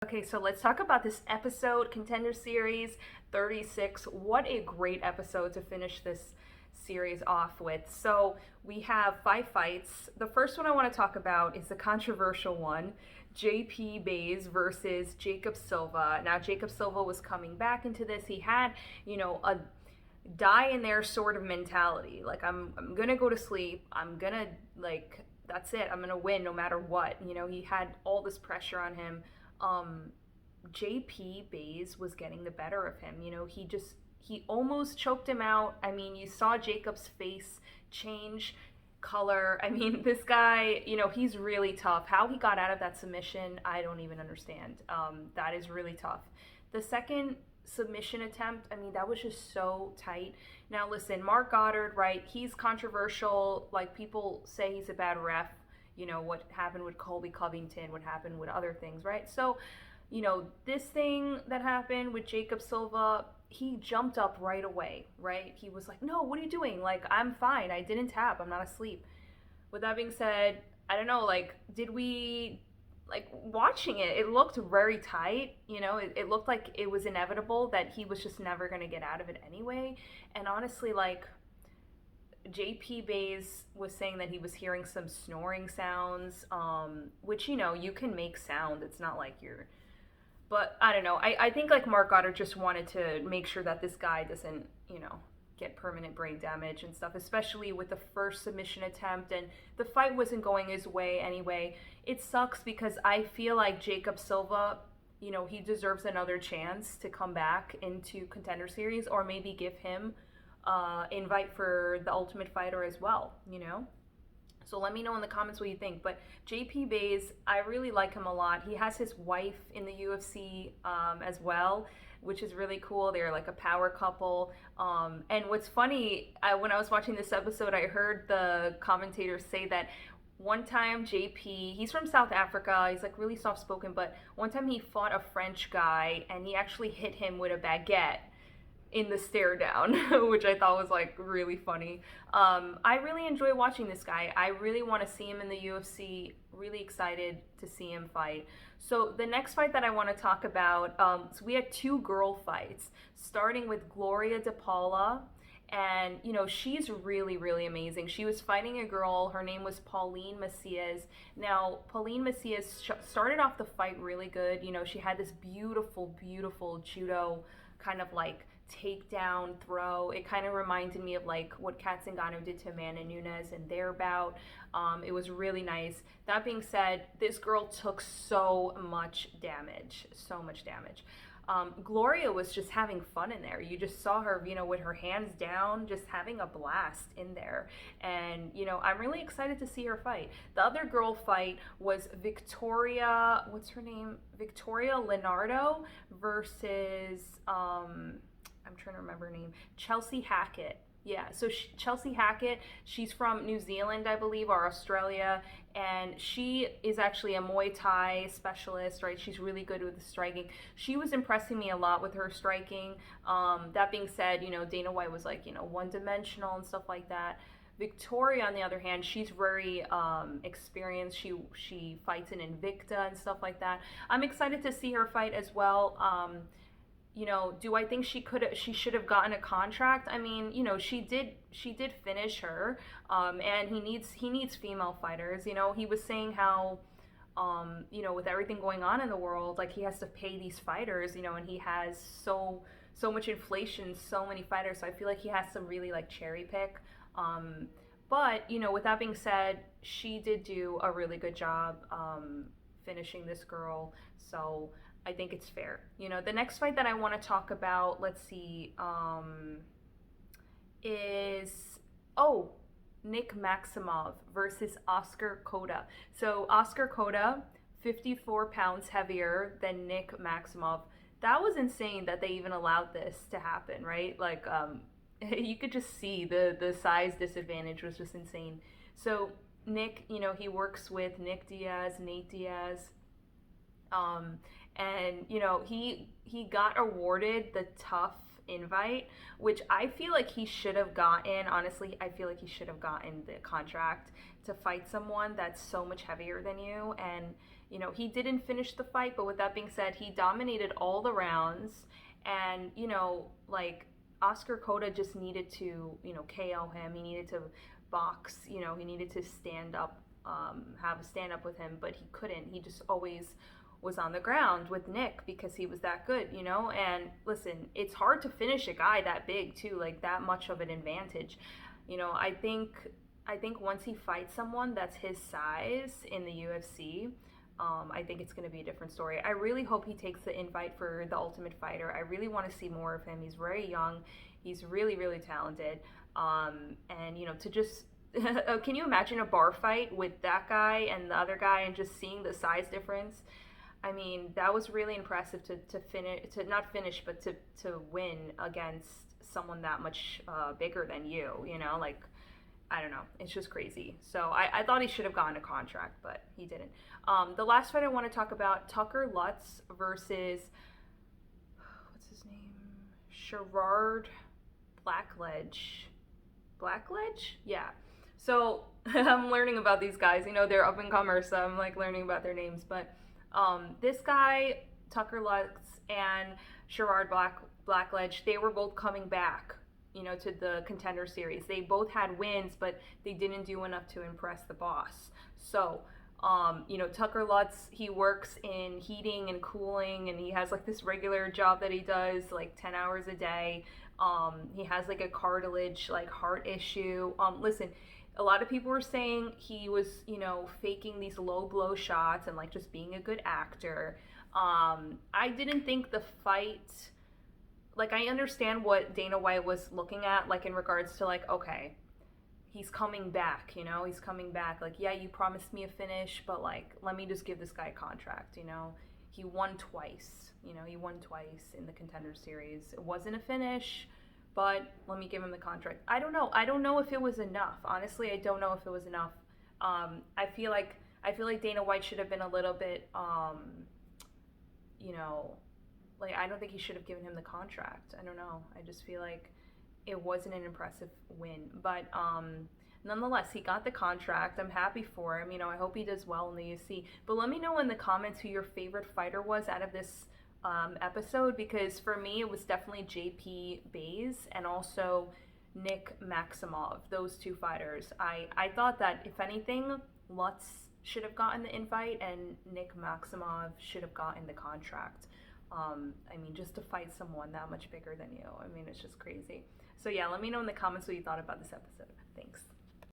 Okay, so let's talk about this episode, Contender Series 36. What a great episode to finish this series off with. So we have 5 fights. The first one I want to talk about is the controversial one, JP Bays versus Jacob Silva. Now, Jacob Silva was coming back into this. He had, a die in there sort of mentality. Like, I'm going to go to sleep. I'm going to, that's it. I'm going to win no matter what. He had all this pressure on him. JP Bays was getting the better of him. He almost choked him out. I mean, you saw Jacob's face change color. I mean, this guy, he's really tough. How he got out of that submission, I don't even understand. That is really tough. The second submission attempt, I mean, that was just so tight. Now, listen, Mark Goddard, right? He's controversial. Like, people say he's a bad ref. What happened with Colby Covington, what happened with other things, right? So, this thing that happened with Jacob Silva, he jumped up right away, right? He was like, no, what are you doing? Like, I'm fine. I didn't tap. I'm not asleep. With that being said, I don't know, watching it, it looked very tight. It looked like it was inevitable that he was just never going to get out of it anyway. And honestly, JP Bays was saying that he was hearing some snoring sounds, which, you can make sound. It's not like you're... But I don't know. I think Mark Goddard just wanted to make sure that this guy doesn't, get permanent brain damage and stuff, especially with the first submission attempt. And the fight wasn't going his way anyway. It sucks because I feel like Jacob Silva, he deserves another chance to come back into Contender Series, or maybe give him invite for the Ultimate Fighter as well, So let me know in the comments what you think. But JP Bays, I really like him a lot. He has his wife in the UFC as well, which is really cool. They're like a power couple. And what's funny, when I was watching this episode, I heard the commentators say that one time JP, he's from South Africa, he's really soft spoken, but one time he fought a French guy and he actually hit him with a baguette in the stare down, which I thought was really funny. I really enjoy watching this guy. I really want to see him in the UFC. Really excited to see him fight. So the next fight that I want to talk about, so we had 2 girl fights, starting with Gloria De Paula. And, she's really, really amazing. She was fighting a girl. Her name was Pauline Macias. Now, Pauline Macias started off the fight really good. She had this beautiful, beautiful judo kind of takedown throw. It kind of reminded me of what Kat Zingano did to Amanda Nunes in their bout. It was really nice. That being said, this girl took so much damage. Gloria was just having fun in there. You just saw her, with her hands down, just having a blast in there. And, I'm really excited to see her fight. The other girl fight was Victoria, what's her name? Victoria Leonardo versus, I'm trying to remember her name, Chelsea Hackett. Yeah, so Chelsea Hackett, she's from New Zealand, I believe, or Australia, and she is actually a Muay Thai specialist, right? She's really good with the striking. She was impressing me a lot with her striking. That being said, Dana White was one-dimensional and stuff like that. Victoria, on the other hand, she's very experienced. She fights in Invicta and stuff like that. I'm excited to see her fight as well. Do I think she should have gotten a contract? I mean, she did finish her, and he needs female fighters. He was saying how, with everything going on in the world, he has to pay these fighters, and he has so much inflation, so many fighters. So I feel like he has to really cherry pick. But with that being said, she did do a really good job finishing this girl. So I think it's fair. The next fight that I want to talk about, let's see, is, Nick Maximov versus Oscar Cota. So Oscar Cota, 54 pounds heavier than Nick Maximov. That was insane that they even allowed this to happen, right? You could just see the size disadvantage was just insane. So Nick, he works with Nate Diaz. And he got awarded the tough invite, which I feel like he should have gotten. Honestly, I feel like he should have gotten the contract to fight someone that's so much heavier than you. And You know, he didn't finish the fight, but with that being said, he dominated all the rounds. And, you know, like, Oscar Cota just needed to, you know, KO him. He needed to box, you know, he needed to stand up, have a stand up with him, but he couldn't. He just always was on the ground with Nick because he was that good, you know? And listen, it's hard to finish a guy that big too, like that much of an advantage. You know, I think once he fights someone that's his size in the UFC, I think it's going to be a different story. I really hope he takes the invite for the Ultimate Fighter. I really want to see more of him. He's very young. He's really, really talented. And, you know, to just can you imagine a bar fight with that guy and the other guy and just seeing the size difference? I mean, that was really impressive to finish, to not finish, but to win against someone that much bigger than you know, like, I don't know. It's just crazy. So I thought he should have gotten a contract, but he didn't. The last fight I want to talk about, Tucker Lutz versus, what's his name? Sherrard Blackledge. Blackledge? Yeah. So I'm learning about these guys. You know, they're up and comers, so I'm like learning about their names. But this guy, Tucker Lutz, and Sherrard Blackledge, they were both coming back, you know, to the Contender Series. They both had wins, but they didn't do enough to impress the boss. So, you know, Tucker Lutz, he works in heating and cooling, and he has like this regular job that he does like 10 hours a day. He has like a cartilage, like heart issue. Listen, a lot of people were saying he was, you know, faking these low blow shots and like just being a good actor. I didn't think the fight, like, I understand what Dana White was looking at, like, in regards to, like, okay, he's coming back, you know, he's coming back. Like, yeah, you promised me a finish, but, like, let me just give this guy a contract, you know. He won twice, you know, in the Contender Series. It wasn't a finish, but let me give him the contract. I don't know if it was enough. Honestly, I don't know if it was enough. I feel like Dana White should have been a little bit, you know, like, I don't think he should have given him the contract. I don't know. I just feel like it wasn't an impressive win. But nonetheless, he got the contract. I'm happy for him. You know, I hope he does well in the UFC. But let me know in the comments who your favorite fighter was out of this episode, because for me, it was definitely JP Bays and also Nick Maximov. Those two fighters. I thought that, if anything, Lutz should have gotten the invite and Nick Maximov should have gotten the contract. I mean, just to fight someone that much bigger than you. I mean, it's just crazy. So yeah, let me know in the comments what you thought about this episode. Thanks.